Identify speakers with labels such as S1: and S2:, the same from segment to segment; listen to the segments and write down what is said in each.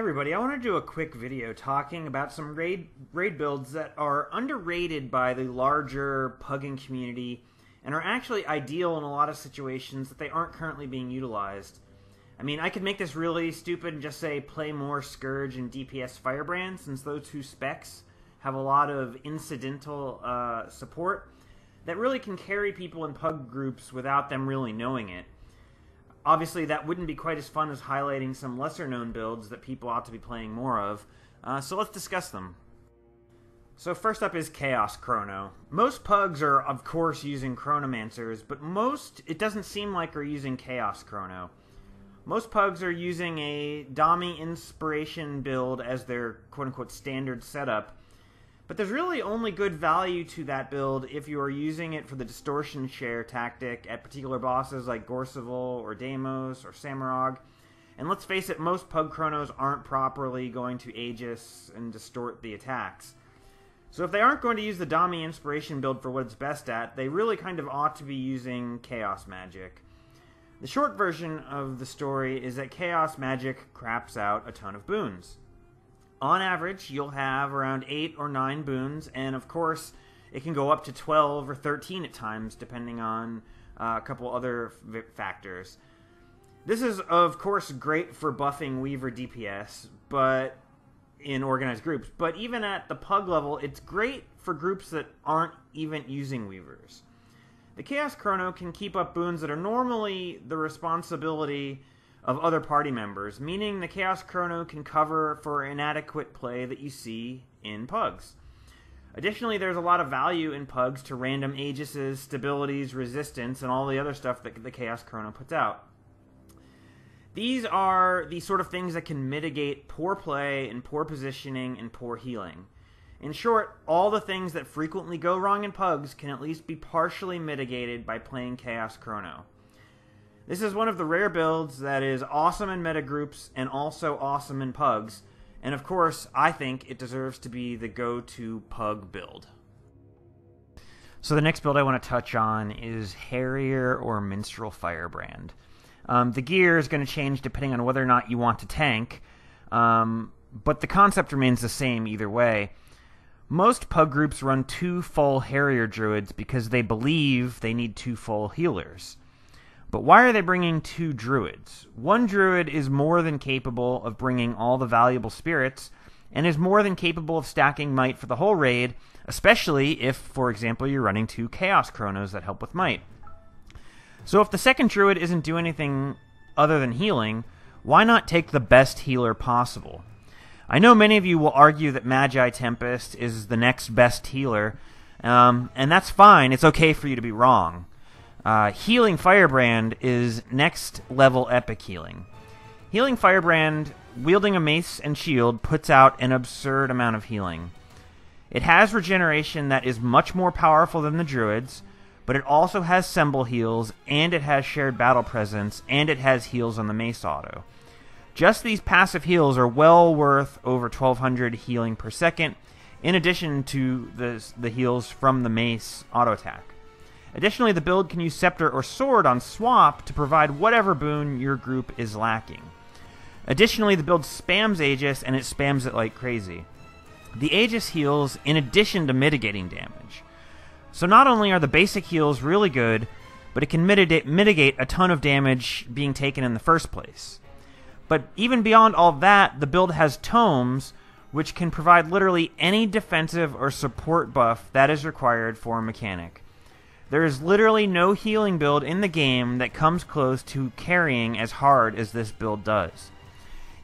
S1: everybody, I want to do a quick video talking about some raid builds that are underrated by the larger pugging community and are actually ideal in a lot of situations that they aren't currently being utilized. I mean, I could make this really stupid and just say play more Scourge and DPS Firebrand, since those two specs have a lot of incidental support that really can carry people in pug groups without them really knowing it. Obviously, that wouldn't be quite as fun as highlighting some lesser-known builds that people ought to be playing more of, so let's discuss them. So first up is Chaos Chrono. Most pugs are, of course, using Chronomancers, but most, it doesn't seem like, are using Chaos Chrono. Most pugs are using a Dami Inspiration build as their quote-unquote standard setup, but there's really only good value to that build if you are using it for the distortion share tactic at particular bosses like Gorseval or Deimos or Samurag. And let's face it, most pug chronos aren't properly going to Aegis and distort the attacks. So if they aren't going to use the Dami Inspiration build for what it's best at, they really kind of ought to be using Chaos Magic. The short version of the story is that Chaos Magic craps out a ton of boons. On average, you'll have around 8 or 9 boons, and of course, it can go up to 12 or 13 at times, depending on a couple other factors. This is, of course, great for buffing Weaver DPS, but in organized groups. But even at the pug level, it's great for groups that aren't even using Weavers. The Chaos Chrono can keep up boons that are normally the responsibility of other party members, meaning the Chaos Chrono can cover for inadequate play that you see in pugs. Additionally, there's a lot of value in pugs to random Aegises, stabilities, resistance, and all the other stuff that the Chaos Chrono puts out. These are the sort of things that can mitigate poor play and poor positioning and poor healing. In short, all the things that frequently go wrong in pugs can at least be partially mitigated by playing Chaos Chrono. This is one of the rare builds that is awesome in metagroups and also awesome in pugs, and of course, I think it deserves to be the go-to pug build. So the next build I want to touch on is Harrier or Minstrel Firebrand. The gear is going to change depending on whether or not you want to tank, but the concept remains the same either way. Most pug groups run 2 full Harrier druids because they believe they need 2 full healers. But why are they bringing 2 druids? One druid is more than capable of bringing all the valuable spirits, and is more than capable of stacking might for the whole raid, especially if, for example, you're running 2 Chaos Chronos that help with might. So if the second druid isn't doing anything other than healing, why not take the best healer possible? I know many of you will argue that Magi Tempest is the next best healer, and that's fine. It's okay for you to be wrong. Healing Firebrand is next level epic healing. Healing Firebrand, wielding a mace and shield, puts out an absurd amount of healing. It has regeneration that is much more powerful than the druids, but it also has symbol heals, and it has shared battle presence, and it has heals on the mace auto. Just these passive heals are well worth over 1200 healing per second, in addition to the heals from the mace auto attack. Additionally, the build can use Scepter or Sword on swap to provide whatever boon your group is lacking. Additionally, the build spams Aegis, and it spams it like crazy. The Aegis heals in addition to mitigating damage. So not only are the basic heals really good, but it can mitigate a ton of damage being taken in the first place. But even beyond all that, the build has tomes, which can provide literally any defensive or support buff that is required for a mechanic. There is literally no healing build in the game that comes close to carrying as hard as this build does.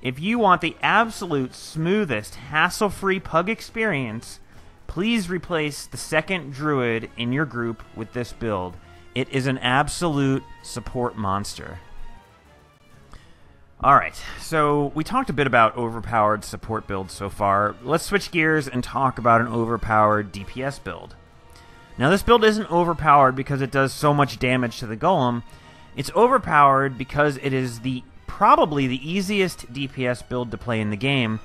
S1: If you want the absolute smoothest, hassle-free pug experience, please replace the second druid in your group with this build. It is an absolute support monster. Alright, so we talked a bit about overpowered support builds so far. Let's switch gears and talk about an overpowered DPS build. Now, this build isn't overpowered because it does so much damage to the golem. It's overpowered because it is probably the easiest DPS build to play in the game,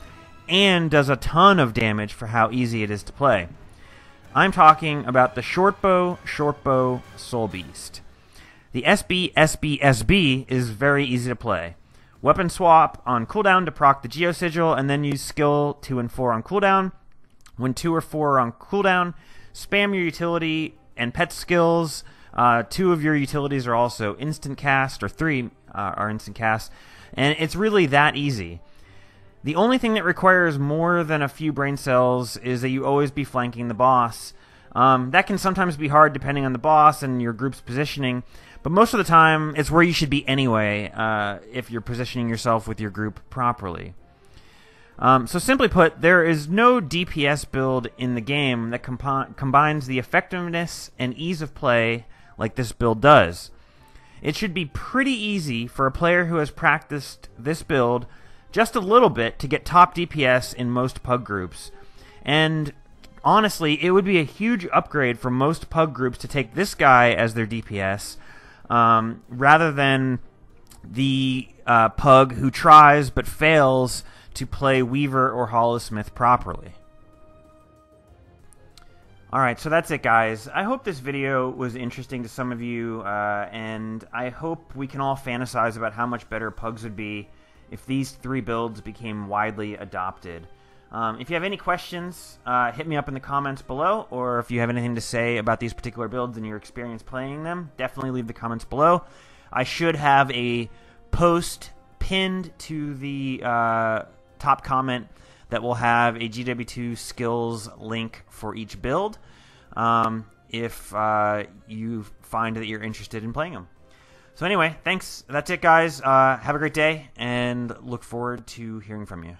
S1: and does a ton of damage for how easy it is to play. I'm talking about the Shortbow Soul Beast. The SB is very easy to play. Weapon swap on cooldown to proc the Geo Sigil, and then use skill 2 and 4 on cooldown. When 2 or 4 are on cooldown, spam your utility and pet skills. 2 of your utilities are also instant cast, or 3 are instant cast, and it's really that easy. The only thing that requires more than a few brain cells is that you always be flanking the boss. That can sometimes be hard depending on the boss and your group's positioning, but most of the time it's where you should be anyway if you're positioning yourself with your group properly. So simply put, there is no DPS build in the game that combines the effectiveness and ease of play like this build does. It should be pretty easy for a player who has practiced this build just a little bit to get top DPS in most pug groups. And honestly, it would be a huge upgrade for most pug groups to take this guy as their DPS rather than the pug who tries but fails to play Weaver or Hollowsmith properly. Alright, so that's it, guys. I hope this video was interesting to some of you, and I hope we can all fantasize about how much better pugs would be if these 3 builds became widely adopted. If you have any questions, hit me up in the comments below, or if you have anything to say about these particular builds and your experience playing them, definitely leave the comments below. I should have a post pinned to the top comment that will have a GW2 skills link for each build if you find that you're interested in playing them. So anyway, thanks. That's it, guys. Have a great day, and look forward to hearing from you.